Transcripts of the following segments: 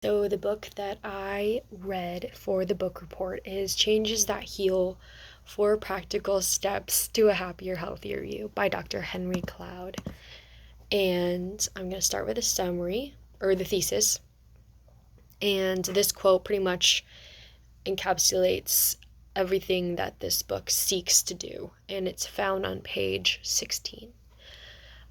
So the book that I read for the book report is Changes That Heal: 4 Practical Steps to a Happier, Healthier You by Dr. Henry Cloud. And I'm going to start with a summary, or the thesis. And this quote pretty much encapsulates everything that this book seeks to do. And it's found on page 16.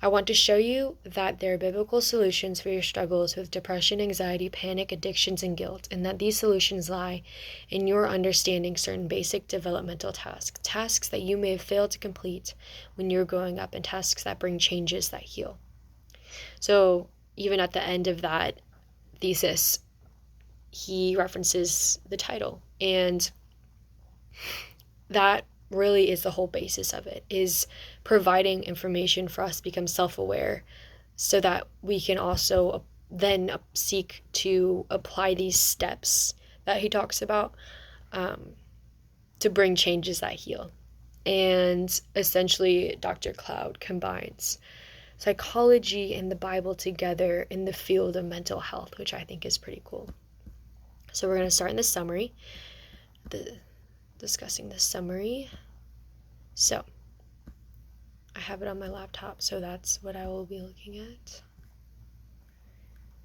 I want to show you that there are biblical solutions for your struggles with depression, anxiety, panic, addictions, and guilt, and that these solutions lie in your understanding certain basic developmental tasks that you may have failed to complete when you were growing up, and tasks that bring changes that heal. So even at the end of that thesis, he references the title, and that really is the whole basis of it, is providing information for us to become self-aware so that we can also then seek to apply these steps that he talks about to bring changes that heal. And essentially, Dr. Cloud combines psychology and the Bible together in the field of mental health, which I think is pretty cool. So we're going to start in the summary, discussing the summary. So I have it on my laptop, so that's what I will be looking at.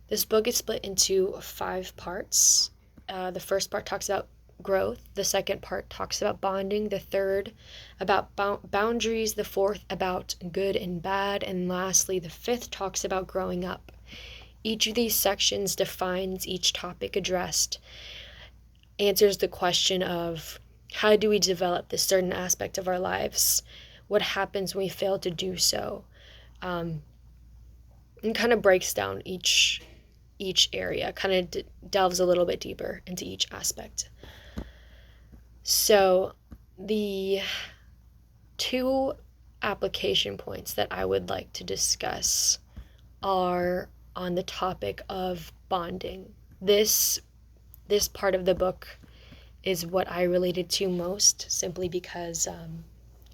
This book is split into 5 parts. The first part talks about growth. The second part talks about bonding. The third about boundaries. The fourth about good and bad. And lastly, the fifth talks about growing up. Each of these sections defines each topic addressed, answers the question of how do we develop this certain aspect of our lives? What happens when we fail to do so? And kind of breaks down each area, kind of delves a little bit deeper into each aspect. So the 2 application points that I would like to discuss are on the topic of bonding. This part of the book is what I related to most, simply because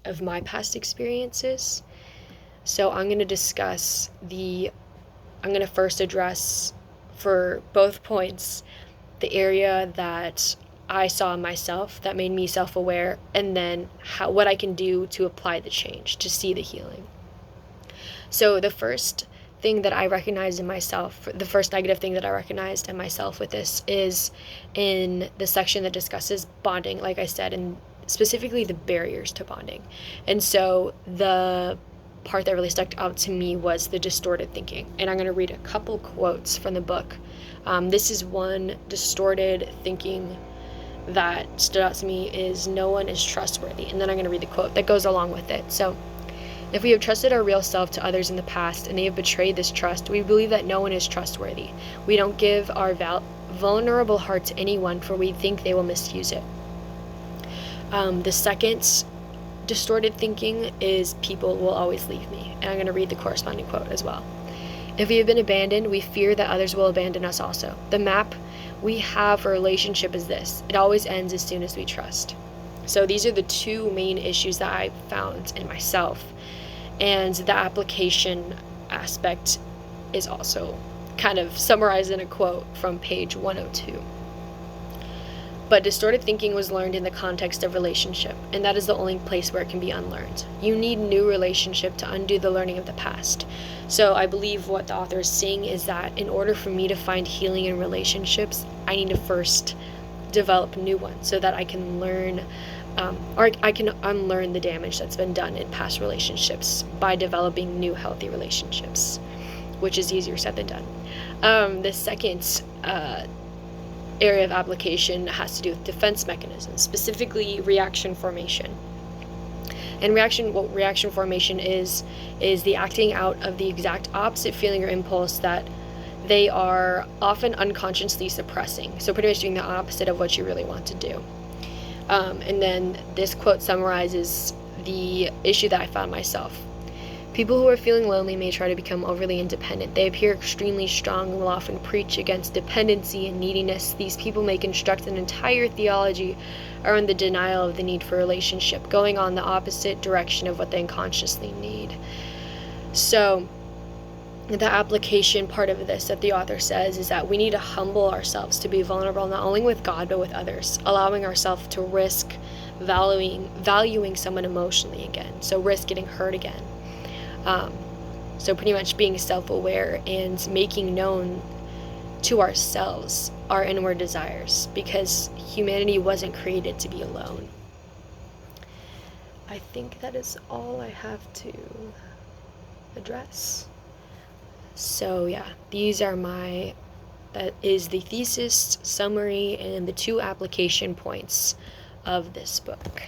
of my past experiences. So I'm going to first address, for both points, the area that I saw in myself that made me self-aware, and then what I can do to apply the change, to see the healing. So the first thing that I recognized in myself, the first negative thing that I recognized in myself with this is in the section that discusses bonding, like I said, and specifically the barriers to bonding. And so the part that really stuck out to me was the distorted thinking. And I'm going to read a couple quotes from the book. This is one distorted thinking that stood out to me, is no one is trustworthy. And then I'm going to read the quote that goes along with it. So, if we have trusted our real self to others in the past and they have betrayed this trust, we believe that no one is trustworthy. We don't give our vulnerable heart to anyone, for we think they will misuse it. The second distorted thinking is people will always leave me. And I'm going to read the corresponding quote as well. If we have been abandoned, we fear that others will abandon us also. The map we have for a relationship is this: it always ends as soon as we trust. So these are the 2 main issues that I found in myself. And the application aspect is also kind of summarized in a quote from page 102. But distorted thinking was learned in the context of relationship, and that is the only place where it can be unlearned. You need new relationship to undo the learning of the past. So I believe what the author is saying is that in order for me to find healing in relationships, I need to first develop new ones so that I can learn or I can unlearn the damage that's been done in past relationships by developing new healthy relationships, which is easier said than done. The second area of application has to do with defense mechanisms, specifically reaction formation. And what reaction formation is the acting out of the exact opposite feeling or impulse that they are often unconsciously suppressing. So pretty much doing the opposite of what you really want to do. And then this quote summarizes the issue that I found myself. People who are feeling lonely may try to become overly independent. They appear extremely strong and will often preach against dependency and neediness. These people may construct an entire theology around the denial of the need for relationship, going on the opposite direction of what they unconsciously need. So the application part of this that the author says is that we need to humble ourselves to be vulnerable, not only with God but with others, allowing ourselves to risk valuing someone emotionally again, so risk getting hurt again. So pretty much being self-aware and making known to ourselves our inward desires, because humanity wasn't created to be alone. I think that is all I have to address. So yeah, that is the thesis, summary, and the 2 application points of this book.